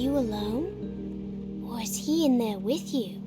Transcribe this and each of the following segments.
you alone? Or is he in there with you?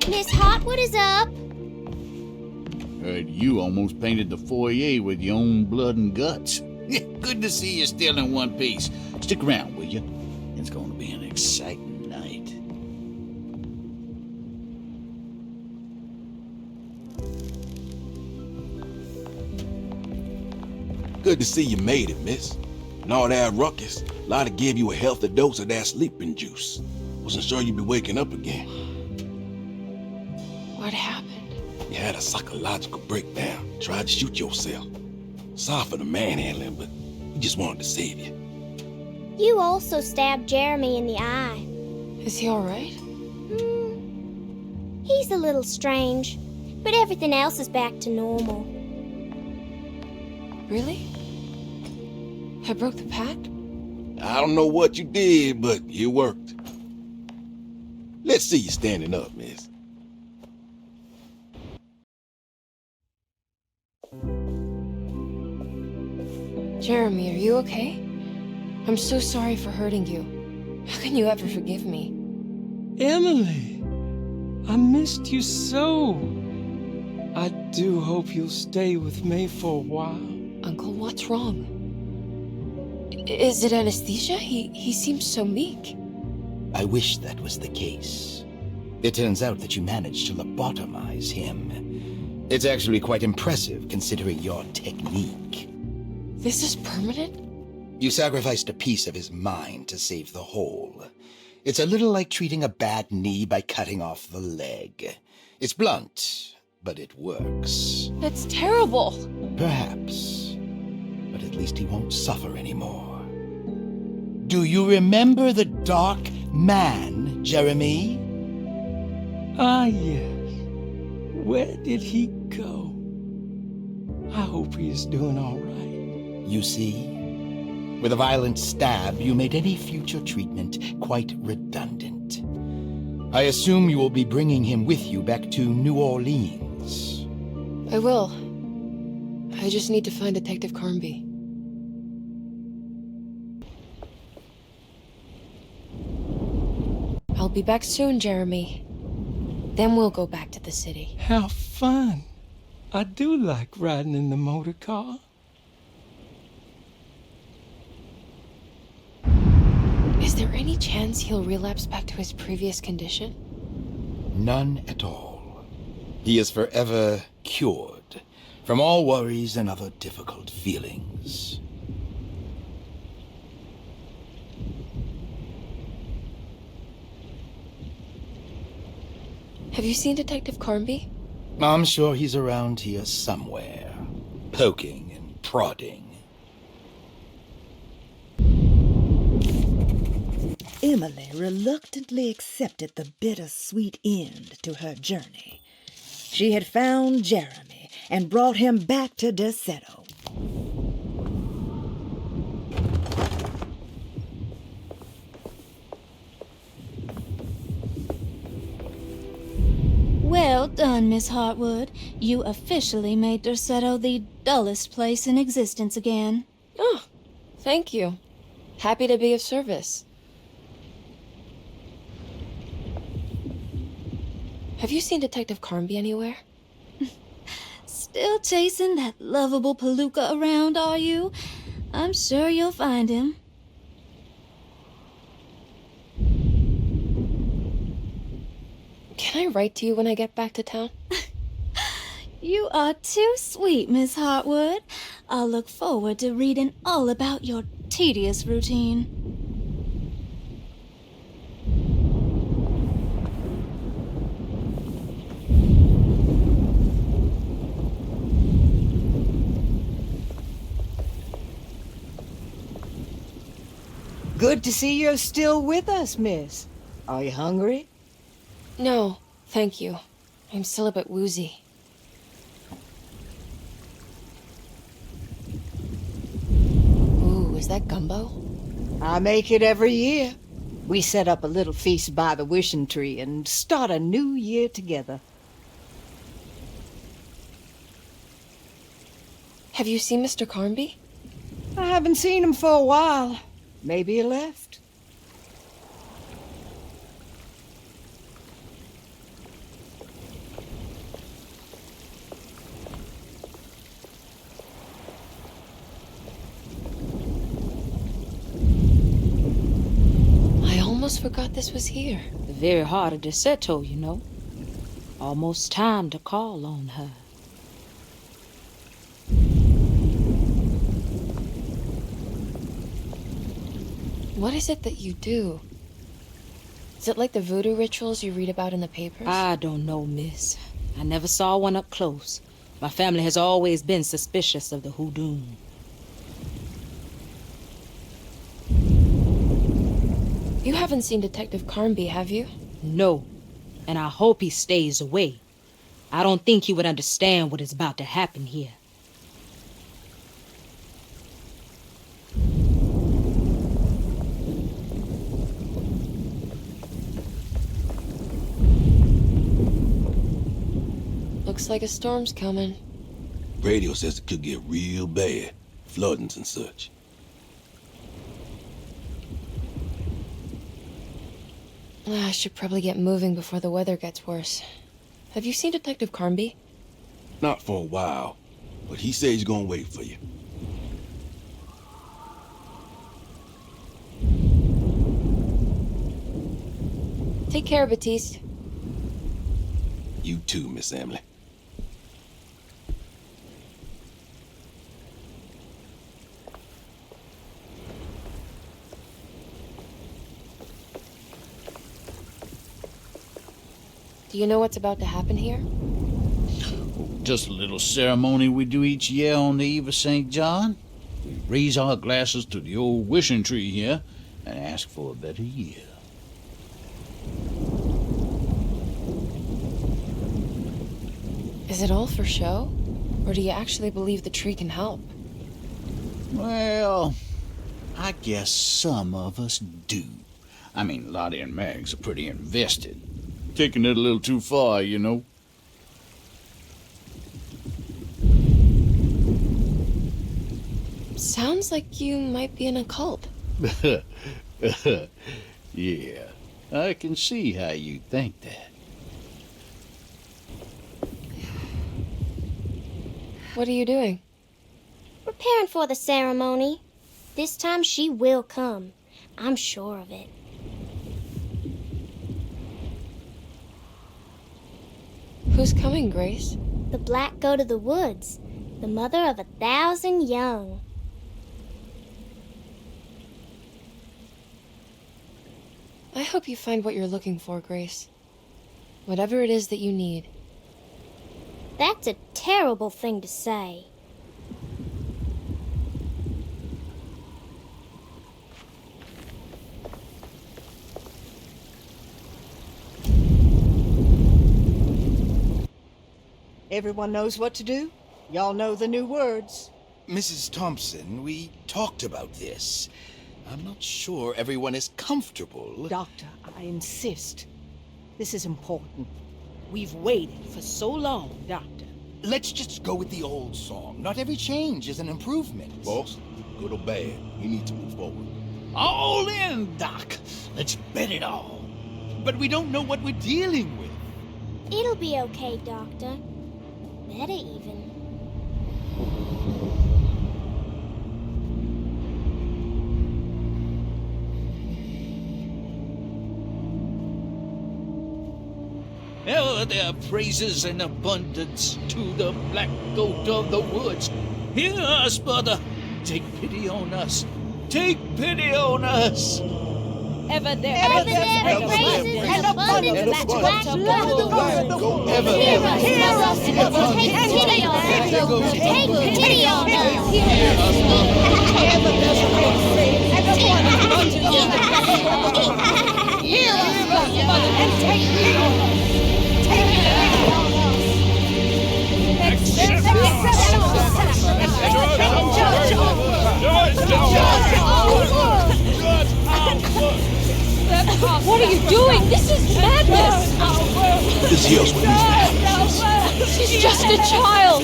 Miss Hotwood is up! Heard you almost painted the foyer with your own blood and guts. Good to see you still in one piece. Stick around, will you? It's going to be an exciting night. Good to see you made it, miss. And all that ruckus, Lotta gave you a healthy dose of that sleeping juice. Wasn't sure you'd be waking up again. What happened? You had a psychological breakdown. Tried to shoot yourself. Sorry for the manhandling, but we just wanted to save you. You also stabbed Jeremy in the eye. Is he alright? He's a little strange, but everything else is back to normal. Really? I broke the pact? I don't know what you did, but it worked. Let's see you standing up, miss. Jeremy, are you okay? I'm so sorry for hurting you. How can you ever forgive me? Emily, I missed you so. I do hope you'll stay with me for a while. Uncle, what's wrong? Is it anesthesia? He seems so meek. I wish that was the case. It turns out that you managed to lobotomize him. It's actually quite impressive considering your technique. This is permanent? You sacrificed a piece of his mind to save the whole. It's a little like treating a bad knee by cutting off the leg. It's blunt, but it works. That's terrible. Perhaps. But at least he won't suffer anymore. Do you remember the Dark Man, Jeremy? Ah, yes. Where did he go? I hope he is doing all right. You see? With a violent stab, you made any future treatment quite redundant. I assume you will be bringing him with you back to New Orleans. I will. I just need to find Detective Carnby. I'll be back soon, Jeremy. Then we'll go back to the city. How fun. I do like riding in the motor car. Is there any chance he'll relapse back to his previous condition? None at all. He is forever cured from all worries and other difficult feelings. Have you seen Detective Carnby? I'm sure he's around here somewhere, poking and prodding. Emily reluctantly accepted the bittersweet end to her journey. She had found Jeremy and brought him back to Derceto. Well done, Miss Hartwood. You officially made Derceto the dullest place in existence again. Oh, thank you. Happy to be of service. Have you seen Detective Carnby anywhere? Still chasing that lovable palooka around, are you? I'm sure you'll find him. Can I write to you when I get back to town? You are too sweet, Miss Hartwood. I'll look forward to reading all about your tedious routine. Good to see you're still with us, miss. Are you hungry? No, thank you. I'm still a bit woozy. Ooh, is that gumbo? I make it every year. We set up a little feast by the wishing tree and start a new year together. Have you seen Mr. Carnby? I haven't seen him for a while. Maybe he left. I almost forgot this was here. The very heart of Deseto, you know. Almost time to call on her. What is it that you do? Is it like the voodoo rituals you read about in the papers? I don't know, miss. I never saw one up close. My family has always been suspicious of the hoodoo. You haven't seen Detective Carnby, have you? No, and I hope he stays away. I don't think he would understand what is about to happen here. Looks like a storm's coming. Radio says it could get real bad. Floodings and such. I should probably get moving before the weather gets worse. Have you seen Detective Carnby? Not for a while, but he says he's gonna wait for you. Take care, Batiste. You too, Miss Emily. Do you know what's about to happen here? Just a little ceremony we do each year on the eve of St. John. We raise our glasses to the old wishing tree here and ask for a better year. Is it all for show? Or do you actually believe the tree can help? Well, I guess some of us do. I mean, Lottie and Mags are pretty invested. Taking it a little too far, you know. Sounds like you might be in a cult. Yeah, I can see how you think that. What are you doing? Preparing for the ceremony. This time she will come. I'm sure of it. Who's coming, Grace? The black goat of the woods, the mother of 1,000 young. I hope you find what you're looking for, Grace. Whatever it is that you need. That's a terrible thing to say. Everyone knows what to do? Y'all know the new words. Mrs. Thompson, we talked about this. I'm not sure everyone is comfortable. Doctor, I insist. This is important. We've waited for so long, Doctor. Let's just go with the old song. Not every change is an improvement. Boss, good or bad, we need to move forward. All in, Doc. Let's bet it all. But we don't know what we're dealing with. It'll be okay, Doctor. Better even. Ever their praises and abundance to the black goat of the woods. Hear us, brother. Take pity on us. Take pity on us. Ever there praises and abundance to the black goat of the woods. Ever Hear us, brother. Take pity on us. Take pity on us. Hear us, Mother, and take pity on us. Take pity on us. Accept What are you doing? This is madness! This here's what needs to happen. She's just a child.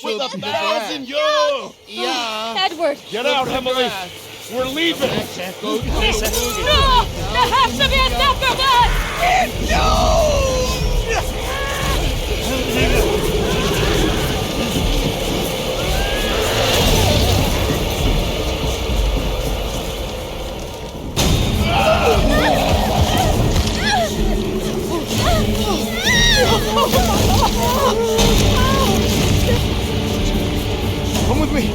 With 1,000 yards! Edward! Get out, Emily! We're leaving! No! There has to be a separate Come with me.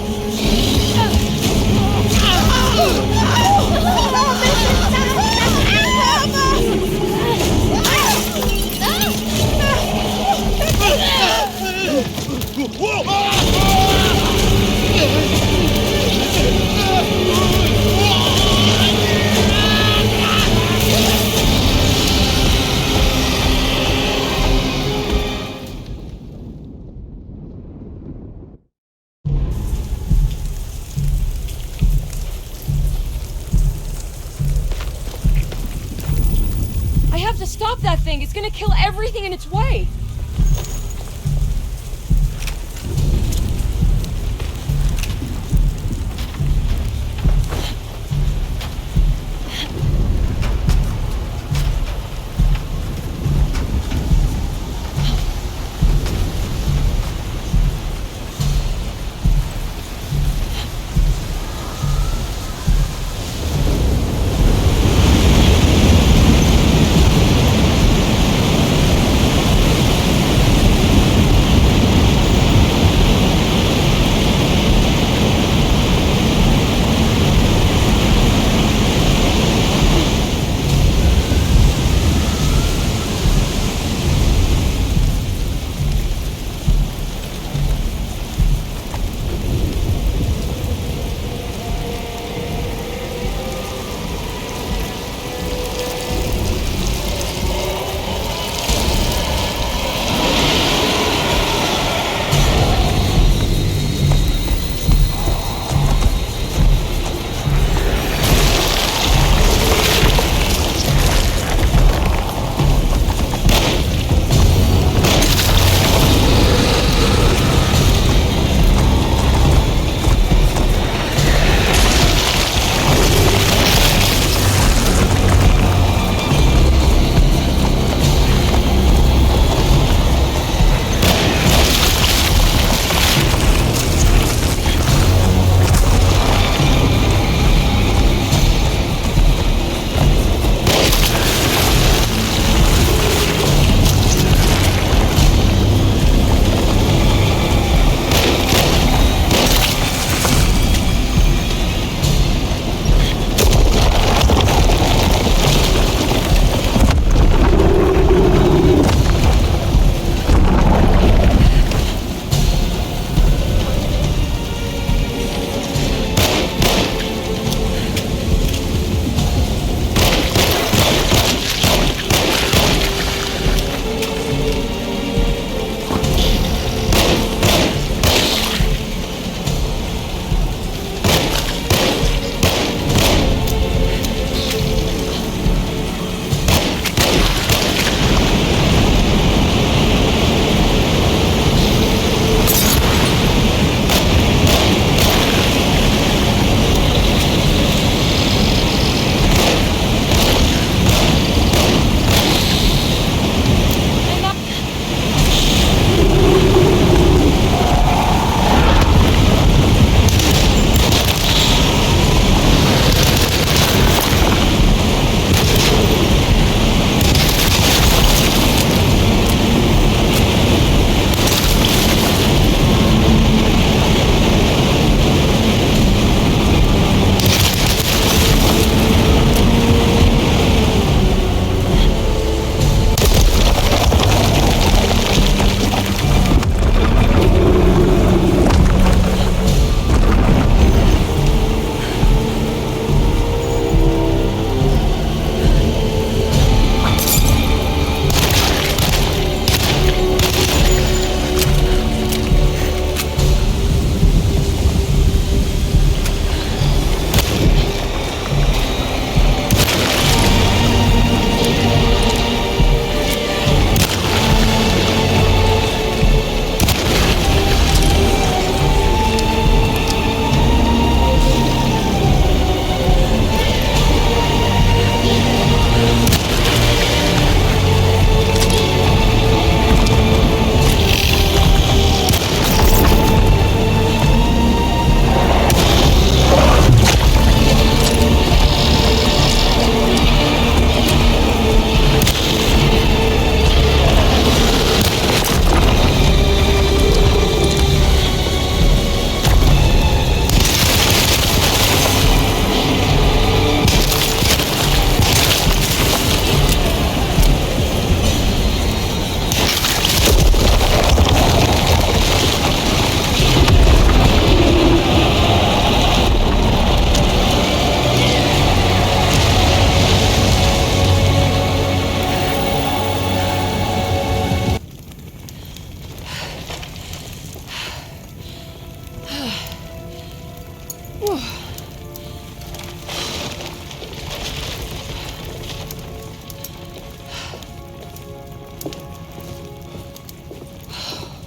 I have to stop that thing. It's gonna kill everything in its way.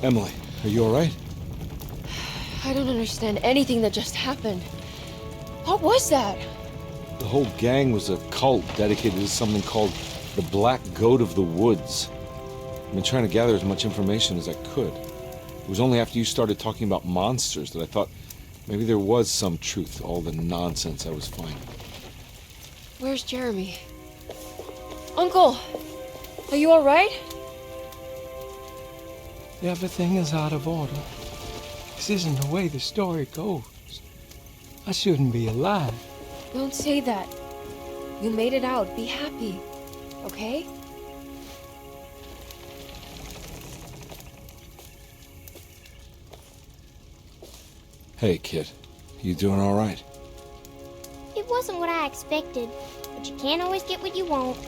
Emily, are you all right? I don't understand anything that just happened. What was that? The whole gang was a cult dedicated to something called the Black Goat of the Woods. I've been trying to gather as much information as I could. It was only after you started talking about monsters that I thought maybe there was some truth to all the nonsense I was finding. Where's Jeremy? Uncle! Are you alright? Everything is out of order. This isn't the way the story goes. I shouldn't be alive. Don't say that. You made it out. Be happy. Okay? Hey, kid. You doing all right? It wasn't what I expected, but you can't always get what you want.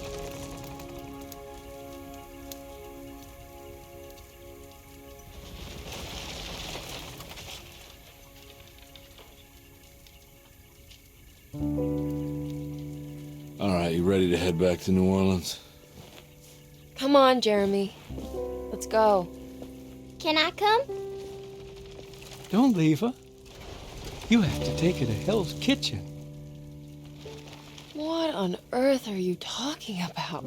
All right, you ready to head back to New Orleans? Come on, Jeremy. Let's go. Can I come? Don't leave her. You have to take her to Hell's Kitchen. What on earth are you talking about?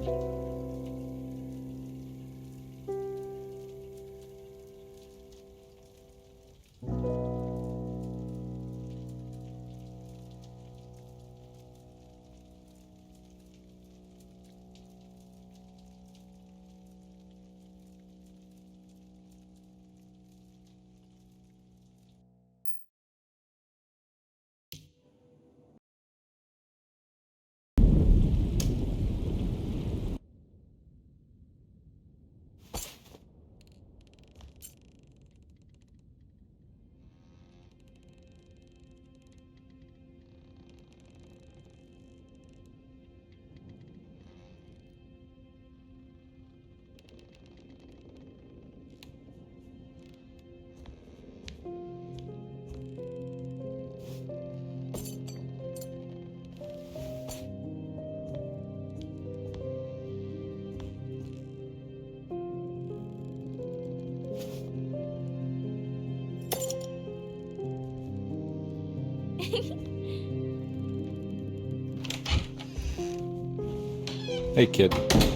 Hey, kid.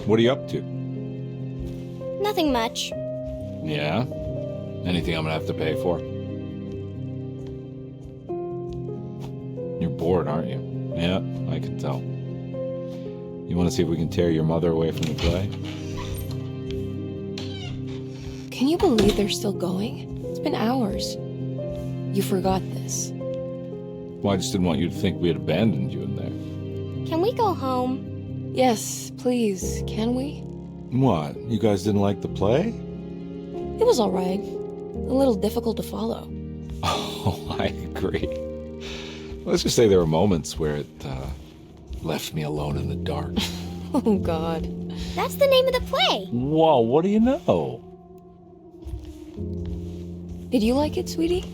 What are you up to? Nothing much. Yeah? Anything I'm gonna have to pay for? You're bored, aren't you? Yeah, I can tell. You want to see if we can tear your mother away from the play? Can you believe they're still going? It's been hours. You forgot this. Well, I just didn't want you to think we had abandoned you in there. Can we go home? Yes, please. Can we? What? You guys didn't like the play? It was alright. A little difficult to follow. Oh, I agree. Let's just say there were moments where it left me alone in the dark. Oh, God. That's the name of the play. Whoa, what do you know? Did you like it, sweetie?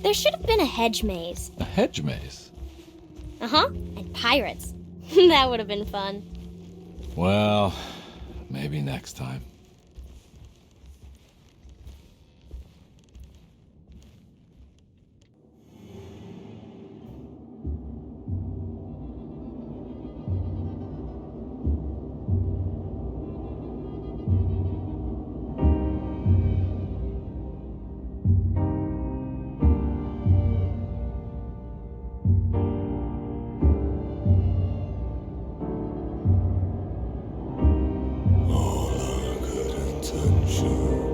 There should have been a hedge maze. A hedge maze? Uh-huh. And pirates. That would have been fun. Well, maybe next time. All I could attention.